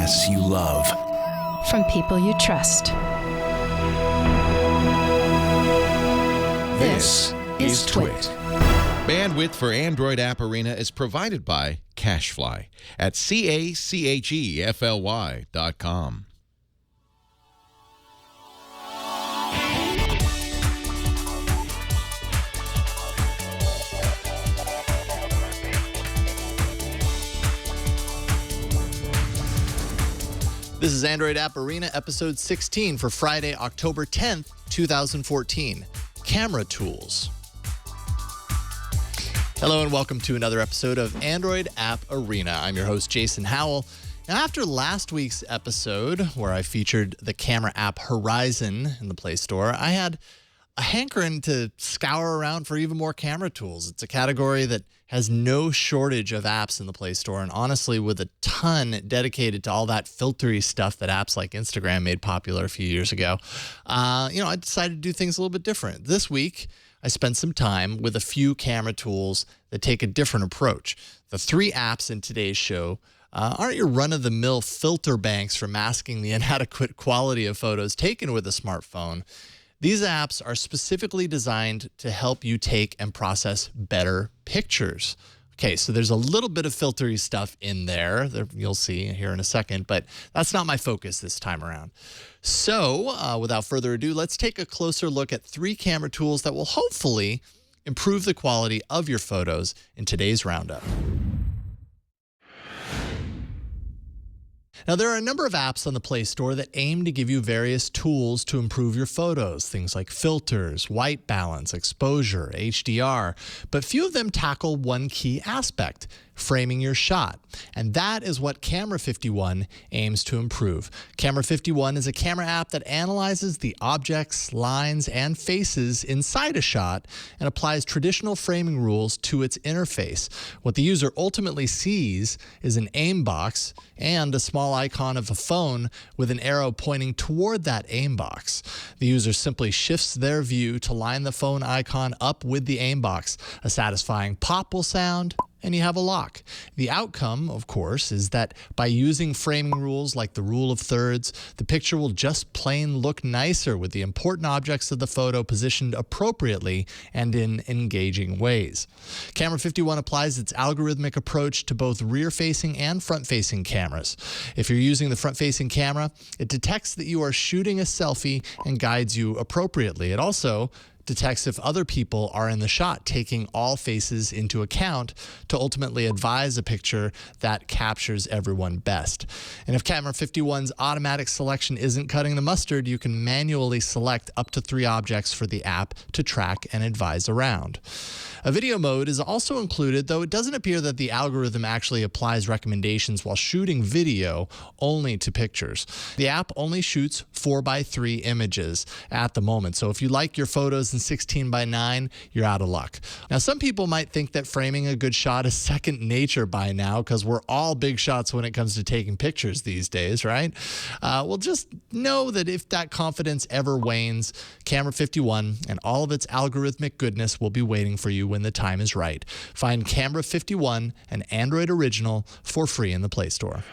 podcasts you love. From people you trust. This is Twit. Bandwidth for Android App Arena is provided by CacheFly at CACHEFLY.com. This is Android App Arena, episode 16 for Friday, October 10th, 2014. Camera tools. Hello and welcome to another episode of Android App Arena. I'm your host, Jason Howell. Now, after last week's episode, where I featured the camera app Horizon in the Play Store, I had a hankering to scour around for even more camera tools. It's a category that has no shortage of apps in the Play Store, and honestly, with a ton dedicated to all that filtery stuff that apps like Instagram made popular a few years ago, I decided to do things a little bit different. This week, I spent some time with a few camera tools that take a different approach. The three apps in today's show aren't your run-of-the-mill filter banks for masking the inadequate quality of photos taken with a smartphone. These apps are specifically designed to help you take and process better pictures. Okay, so there's a little bit of filtery stuff in there you'll see here in a second, but that's not my focus this time around. So without further ado, let's take a closer look at three camera tools that will hopefully improve the quality of your photos in today's roundup. Now, there are a number of apps on the Play Store that aim to give you various tools to improve your photos, things like filters, white balance, exposure, HDR, but few of them tackle one key aspect: framing your shot. And that is what Camera 51 aims to improve. Camera 51 is a camera app that analyzes the objects, lines, and faces inside a shot and applies traditional framing rules to its interface. What the user ultimately sees is an aim box and a small icon of a phone with an arrow pointing toward that aim box. The user simply shifts their view to line the phone icon up with the aim box. A satisfying pop will sound, and you have a lock. The outcome, of course, is that by using framing rules like the rule of thirds, the picture will just plain look nicer with the important objects of the photo positioned appropriately and in engaging ways. Camera 51 applies its algorithmic approach to both rear-facing and front-facing cameras. If you're using the front-facing camera, it detects that you are shooting a selfie and guides you appropriately. It also detects if other people are in the shot, taking all faces into account to ultimately advise a picture that captures everyone best. And if Camera 51's automatic selection isn't cutting the mustard, you can manually select up to 3 objects for the app to track and advise around. A video mode is also included, though it doesn't appear that the algorithm actually applies recommendations while shooting video only to pictures. The app only shoots 4:3 images at the moment, so if you like your photos in 16:9, you're out of luck. Now, some people might think that framing a good shot is second nature by now because we're all big shots when it comes to taking pictures these days, right? Well, just know that if that confidence ever wanes, Camera 51 and all of its algorithmic goodness will be waiting for you when the time is right. Find Camera 51, an Android original, for free in the Play Store.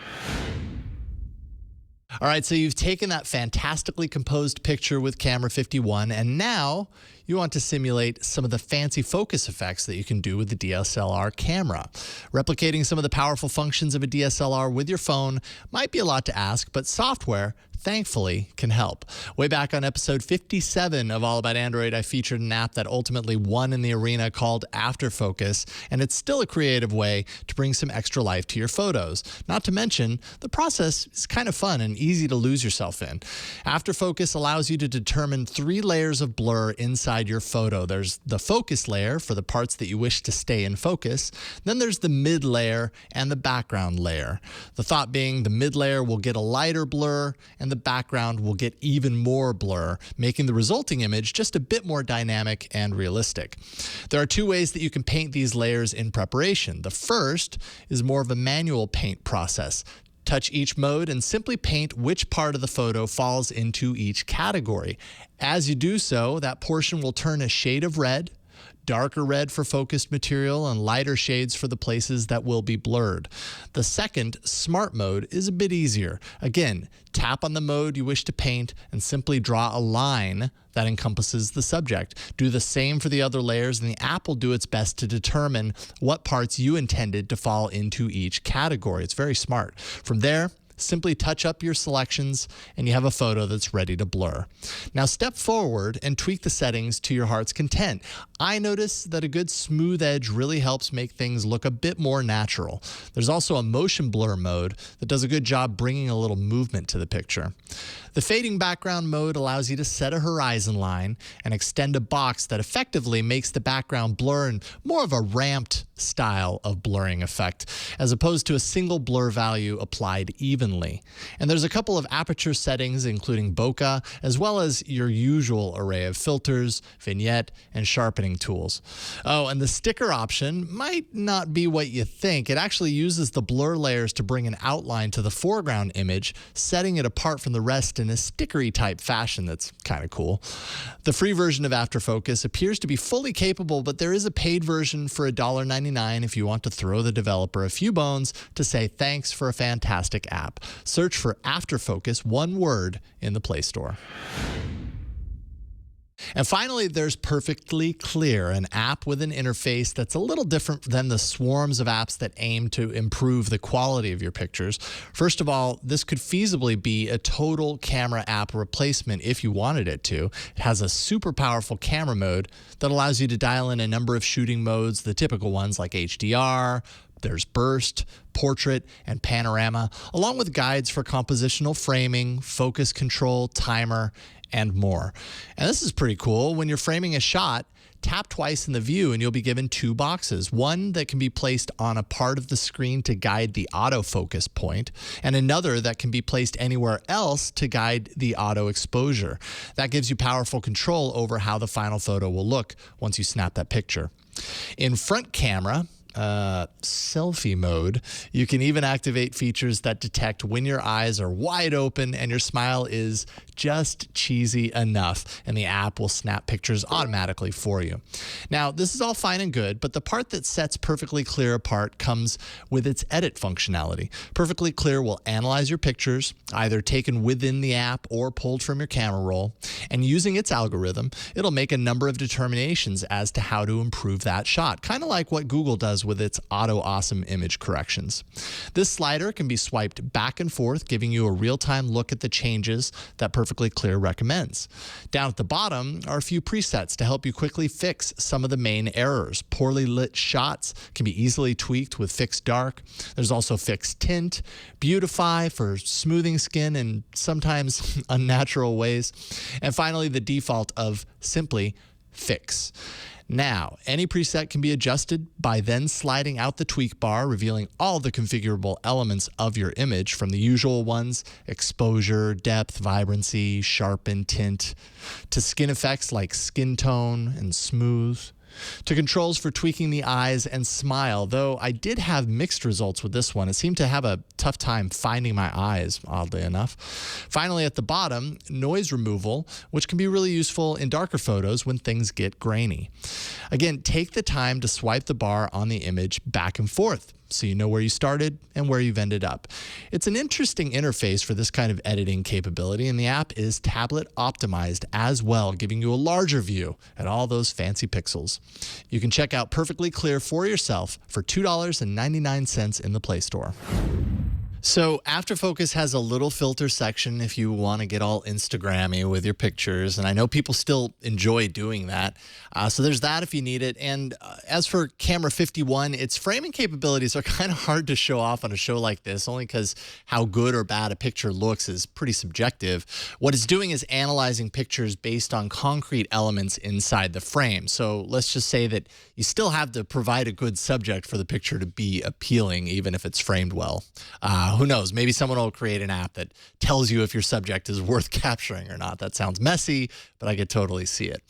All right, so you've taken that fantastically composed picture with Camera 51, and now you want to simulate some of the fancy focus effects that you can do with the DSLR camera. Replicating some of the powerful functions of a DSLR with your phone might be a lot to ask, but software, thankfully, can help. Way back on episode 57 of All About Android, I featured an app that ultimately won in the arena called AfterFocus, and it's still a creative way to bring some extra life to your photos. Not to mention, the process is kind of fun and easy to lose yourself in. AfterFocus allows you to determine 3 layers of blur inside your photo. There's the focus layer for the parts that you wish to stay in focus. Then there's the mid layer and the background layer. The thought being the mid layer will get a lighter blur and the background will get even more blur, making the resulting image just a bit more dynamic and realistic. There are 2 ways that you can paint these layers in preparation. The first is more of a manual paint process. Touch each mode and simply paint which part of the photo falls into each category. As you do so, that portion will turn a shade of red, darker red for focused material and lighter shades for the places that will be blurred. The second, Smart Mode, is a bit easier. Again, tap on the mode you wish to paint and simply draw a line that encompasses the subject. Do the same for the other layers, and the app will do its best to determine what parts you intended to fall into each category. It's very smart. From there, simply touch up your selections and you have a photo that's ready to blur. Now step forward and tweak the settings to your heart's content. I notice that a good smooth edge really helps make things look a bit more natural. There's also a motion blur mode that does a good job bringing a little movement to the picture. The fading background mode allows you to set a horizon line and extend a box that effectively makes the background blur in more of a ramped style of blurring effect, as opposed to a single blur value applied evenly. And there's a couple of aperture settings, including bokeh, as well as your usual array of filters, vignette, and sharpening tools. Oh, and the sticker option might not be what you think. It actually uses the blur layers to bring an outline to the foreground image, setting it apart from the rest in a stickery type fashion that's kind of cool. The free version of AfterFocus appears to be fully capable, but there is a paid version for $1.99 if you want to throw the developer a few bones to say thanks for a fantastic app. Search for AfterFocus, one word, in the Play Store. And finally, there's Perfectly Clear, an app with an interface that's a little different than the swarms of apps that aim to improve the quality of your pictures. First of all, this could feasibly be a total camera app replacement if you wanted it to. It has a super powerful camera mode that allows you to dial in a number of shooting modes, the typical ones like HDR, there's burst, portrait, and panorama, along with guides for compositional framing, focus control, timer, and more. And this is pretty cool. When you're framing a shot, tap twice in the view and you'll be given two boxes. One that can be placed on a part of the screen to guide the autofocus point, and another that can be placed anywhere else to guide the auto exposure. That gives you powerful control over how the final photo will look once you snap that picture. In front camera, selfie mode, you can even activate features that detect when your eyes are wide open and your smile is just cheesy enough, and the app will snap pictures automatically for you. Now, this is all fine and good, but the part that sets Perfectly Clear apart comes with its edit functionality. Perfectly Clear will analyze your pictures, either taken within the app or pulled from your camera roll, and using its algorithm, it'll make a number of determinations as to how to improve that shot, kind of like what Google does with its Auto Awesome image corrections. This slider can be swiped back and forth, giving you a real-time look at the changes that Perfectly Clear recommends. Down at the bottom are a few presets to help you quickly fix some of the main errors. Poorly lit shots can be easily tweaked with Fix Dark. There's also Fix Tint, Beautify for smoothing skin in sometimes unnatural ways, and finally the default of simply Fix. Now, any preset can be adjusted by then sliding out the tweak bar, revealing all the configurable elements of your image, from the usual ones, exposure, depth, vibrancy, sharpen, tint, to skin effects like skin tone and smooth, to controls for tweaking the eyes and smile, though I did have mixed results with this one. It seemed to have a tough time finding my eyes, oddly enough. Finally, at the bottom, noise removal, which can be really useful in darker photos when things get grainy. Again, take the time to swipe the bar on the image back and forth, so you know where you started and where you've ended up. It's an interesting interface for this kind of editing capability, and the app is tablet optimized as well, giving you a larger view at all those fancy pixels. You can check out Perfectly Clear for yourself for $2.99 in the Play Store. So AfterFocus has a little filter section if you want to get all Instagrammy with your pictures, and I know people still enjoy doing that. So there's that if you need it. And as for Camera 51, its framing capabilities are kind of hard to show off on a show like this, only because how good or bad a picture looks is pretty subjective. What it's doing is analyzing pictures based on concrete elements inside the frame. So let's just say that you still have to provide a good subject for the picture to be appealing, even if it's framed well. who knows? Maybe someone will create an app that tells you if your subject is worth capturing or not. That sounds messy, but I could totally see it.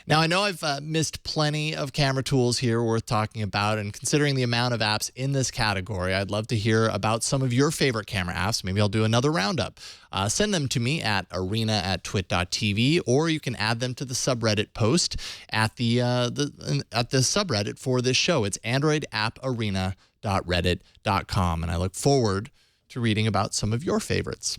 Now, I know I've missed plenty of camera tools here worth talking about, and considering the amount of apps in this category, I'd love to hear about some of your favorite camera apps. Maybe I'll do another roundup. Send them to me at arena@twit.tv, or you can add them to the subreddit post at the subreddit for this show. It's androidapparena.reddit.com, and I look forward to reading about some of your favorites.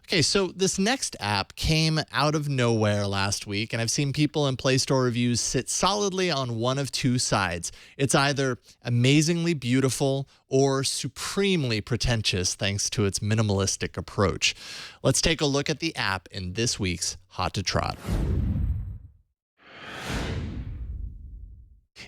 Okay, so this next app came out of nowhere last week, and I've seen people in Play Store reviews sit solidly on one of two sides. It's either amazingly beautiful or supremely pretentious thanks to its minimalistic approach. Let's take a look at the app in this week's Hot to Trot.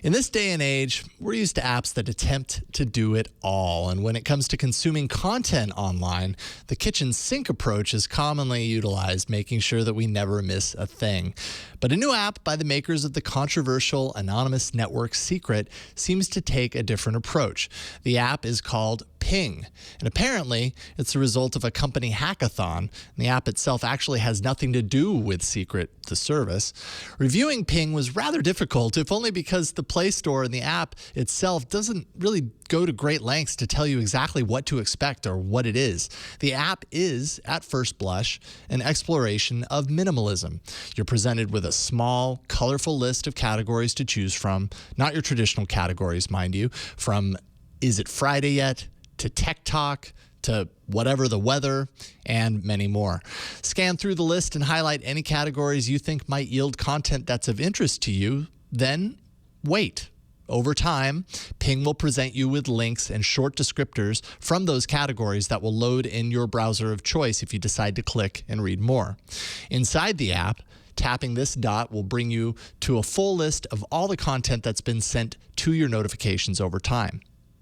In this day and age, we're used to apps that attempt to do it all. And when it comes to consuming content online, the kitchen sink approach is commonly utilized, making sure that we never miss a thing. But a new app by the makers of the controversial anonymous network Secret seems to take a different approach. The app is called Ping, and apparently it's the result of a company hackathon. And the app itself actually has nothing to do with Secret, the service. Reviewing Ping was rather difficult, if only because the Play Store and the app itself doesn't really go to great lengths to tell you exactly what to expect or what it is. The app is, at first blush, an exploration of minimalism. You're presented with a small, colorful list of categories to choose from, not your traditional categories, mind you, from "Is it Friday yet?" to Tech Talk, to whatever the weather, and many more. Scan through the list and highlight any categories you think might yield content that's of interest to you, then wait. Over time, Ping will present you with links and short descriptors from those categories that will load in your browser of choice if you decide to click and read more. Inside the app, tapping this dot will bring you to a full list of all the content that's been sent to your notifications over time.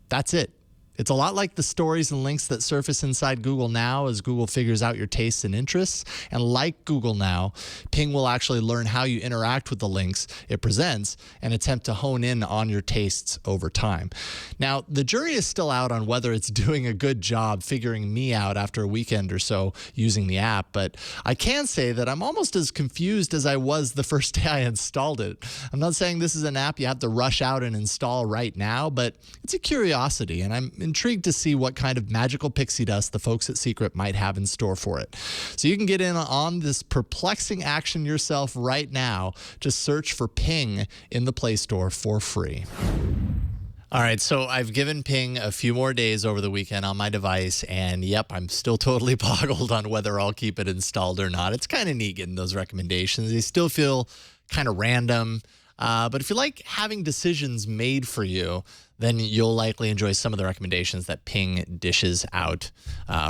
That's it. It's a lot like the stories and links that surface inside Google Now as Google figures out your tastes and interests. And like Google Now, Ping will actually learn how you interact with the links it presents and attempt to hone in on your tastes over time. Now, the jury is still out on whether it's doing a good job figuring me out after a weekend or so using the app, but I can say that I'm almost as confused as I was the first day I installed it. I'm not saying this is an app you have to rush out and install right now, but it's a curiosity, and I'm intrigued to see what kind of magical pixie dust the folks at Secret might have in store for it. So you can get in on this perplexing action yourself right now. Just search for Ping in the Play Store for free. All right, so I've given Ping a few more days over the weekend on my device, and yep, I'm still totally boggled on whether I'll keep it installed or not. It's kind of neat getting those recommendations. They still feel kind of random. But if you like having decisions made for you, then you'll likely enjoy some of the recommendations that Ping dishes out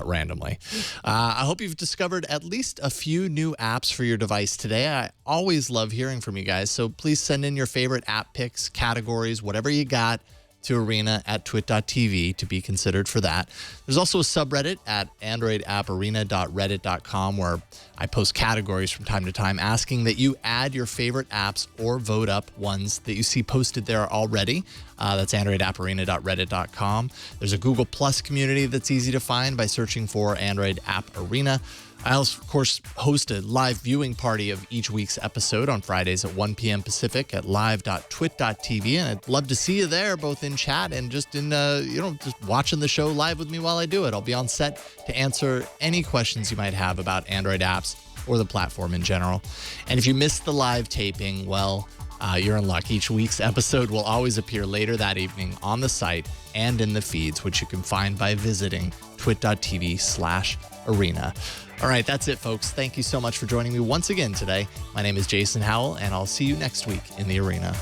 randomly. I hope you've discovered at least a few new apps for your device today. I always love hearing from you guys, so please send in your favorite app picks, categories, whatever you got, to arena@twit.tv to be considered for that. There's also a subreddit at androidapparena.reddit.com where I post categories from time to time asking that you add your favorite apps or vote up ones that you see posted there already. That's androidapparena.reddit.com. There's a Google Plus community that's easy to find by searching for Android App Arena. I also, of course, host a live viewing party of each week's episode on Fridays at 1 p.m. Pacific at live.twit.tv, and I'd love to see you there, both in chat and just in, just watching the show live with me while I do it. I'll be on set to answer any questions you might have about Android apps or the platform in general. And if you missed the live taping, well, you're in luck. Each week's episode will always appear later that evening on the site and in the feeds, which you can find by visiting twit.tv/arena. All right, that's it, folks. Thank you so much for joining me once again today. My name is Jason Howell, and I'll see you next week in the arena.